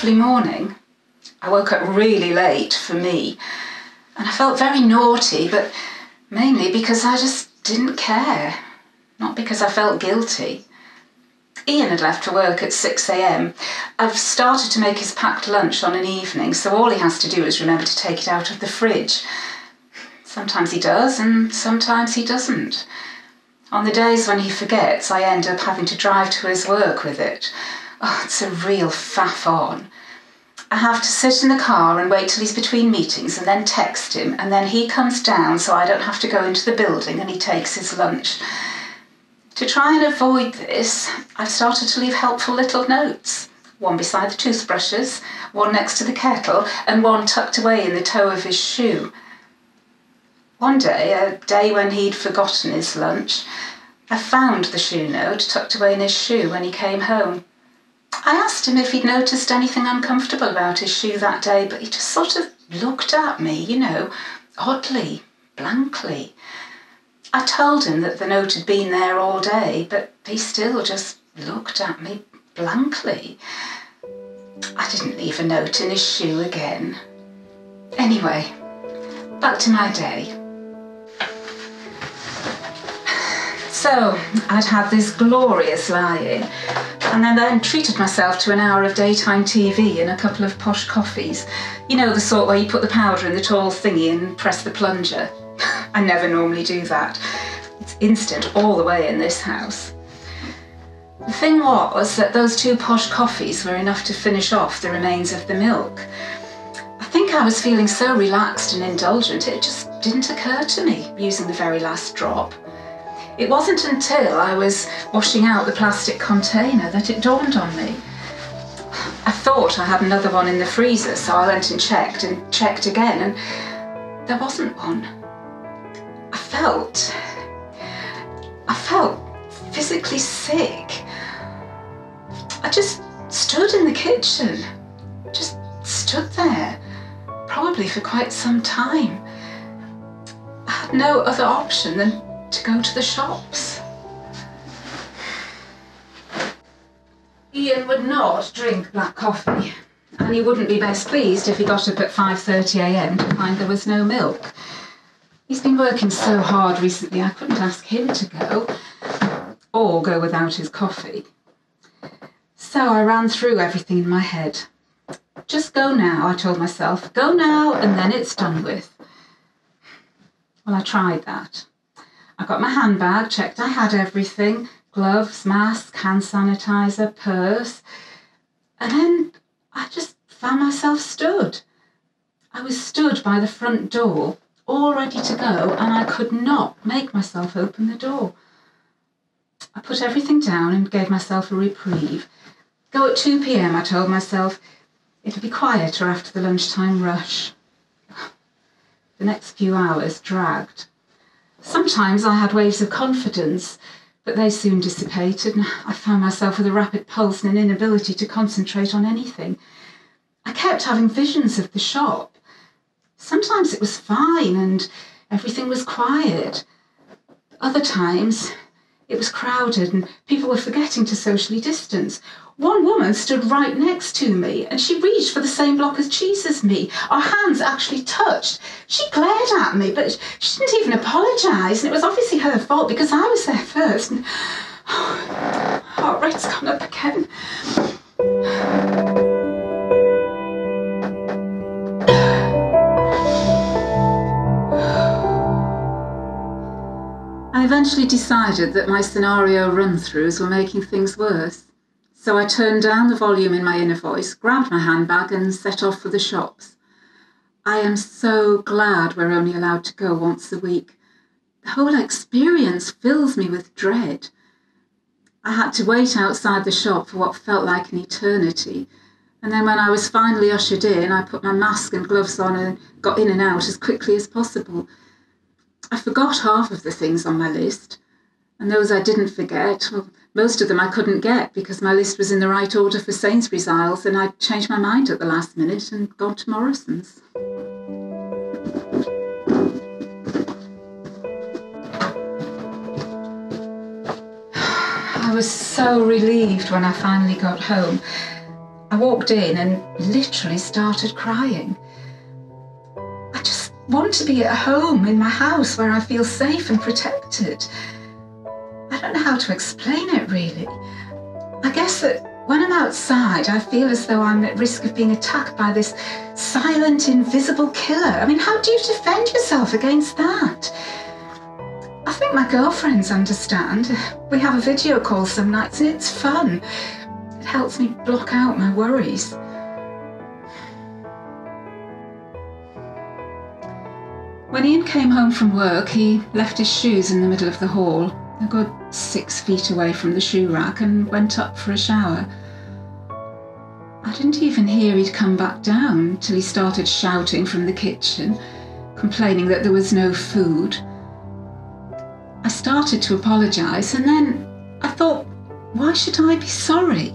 lovely morning. I woke up really late for me, and I felt very naughty, but mainly because I just didn't care, not because I felt guilty. Ian had left for work at 6 a.m. I've started to make his packed lunch on an evening, so all he has to do is remember to take it out of the fridge. Sometimes he does, and sometimes he doesn't. On the days when he forgets, I end up having to drive to his work with it. Oh, it's a real faff on. I have to sit in the car and wait till he's between meetings and then text him, and then he comes down so I don't have to go into the building and he takes his lunch. To try and avoid this, I've started to leave helpful little notes. One beside the toothbrushes, one next to the kettle, and one tucked away in the toe of his shoe. One day, a day when he'd forgotten his lunch, I found the shoe note tucked away in his shoe when he came home. I asked him if he'd noticed anything uncomfortable about his shoe that day, but he just sort of looked at me, oddly, blankly. I told him that the note had been there all day, but he still just looked at me blankly. I didn't leave a note in his shoe again. Anyway, back to my day. So, I'd had this glorious lie-in, and then treated myself to an hour of daytime TV and a couple of posh coffees. You know, the sort where you put the powder in the tall thingy and press the plunger. I never normally do that. It's instant all the way in this house. The thing was that those 2 posh coffees were enough to finish off the remains of the milk. I think I was feeling so relaxed and indulgent it just didn't occur to me using the very last drop. It wasn't until I was washing out the plastic container that it dawned on me. I thought I had another one in the freezer, so I went and checked again, and there wasn't one. I felt physically sick. I just stood in the kitchen, just stood there, probably for quite some time. I had no other option than to go to the shops. Ian would not drink black coffee, and he wouldn't be best pleased if he got up at 5:30 a.m. to find there was no milk. He's been working so hard recently I couldn't ask him to go, or go without his coffee. So I ran through everything in my head. Just go now, I told myself. Go now, and then it's done with. Well, I tried that. I got my handbag, checked I had everything, gloves, mask, hand sanitizer, purse, and then I just found myself stood. I was stood by the front door, all ready to go, and I could not make myself open the door. I put everything down and gave myself a reprieve. Go at 2 p.m, I told myself. It'll be quieter after the lunchtime rush. The next few hours dragged. Sometimes I had waves of confidence, but they soon dissipated, and I found myself with a rapid pulse and an inability to concentrate on anything. I kept having visions of the shop. Sometimes it was fine and everything was quiet. Other times it was crowded and people were forgetting to socially distance. One woman stood right next to me and she reached for the same block of cheese as me. Our hands actually touched. She glared at me, but she didn't even apologise, and it was obviously her fault because I was there first. And heart rate's gone up again. I eventually decided that my scenario run-throughs were making things worse. So I turned down the volume in my inner voice, grabbed my handbag and set off for the shops. I am so glad we're only allowed to go once a week. The whole experience fills me with dread. I had to wait outside the shop for what felt like an eternity. And then when I was finally ushered in, I put my mask and gloves on and got in and out as quickly as possible. I forgot half of the things on my list, and those I didn't forget, well, most of them I couldn't get because my list was in the right order for Sainsbury's aisles, and I'd changed my mind at the last minute and gone to Morrison's. I was so relieved when I finally got home. I walked in and literally started crying. I just want to be at home in my house where I feel safe and protected. I don't know how to explain it really. I guess that when I'm outside, I feel as though I'm at risk of being attacked by this silent, invisible killer. I mean, how do you defend yourself against that? I think my girlfriends understand. We have a video call some nights and it's fun. It helps me block out my worries. When Ian came home from work, he left his shoes in the middle of the hall, a good 6 feet away from the shoe rack, and went up for a shower. I didn't even hear he'd come back down till he started shouting from the kitchen, complaining that there was no food. I started to apologise, and then I thought, why should I be sorry?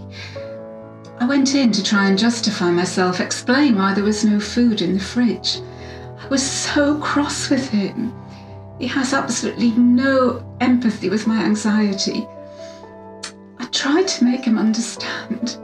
I went in to try and justify myself, explain why there was no food in the fridge. I was so cross with him. He has absolutely no empathy with my anxiety. I tried to make him understand.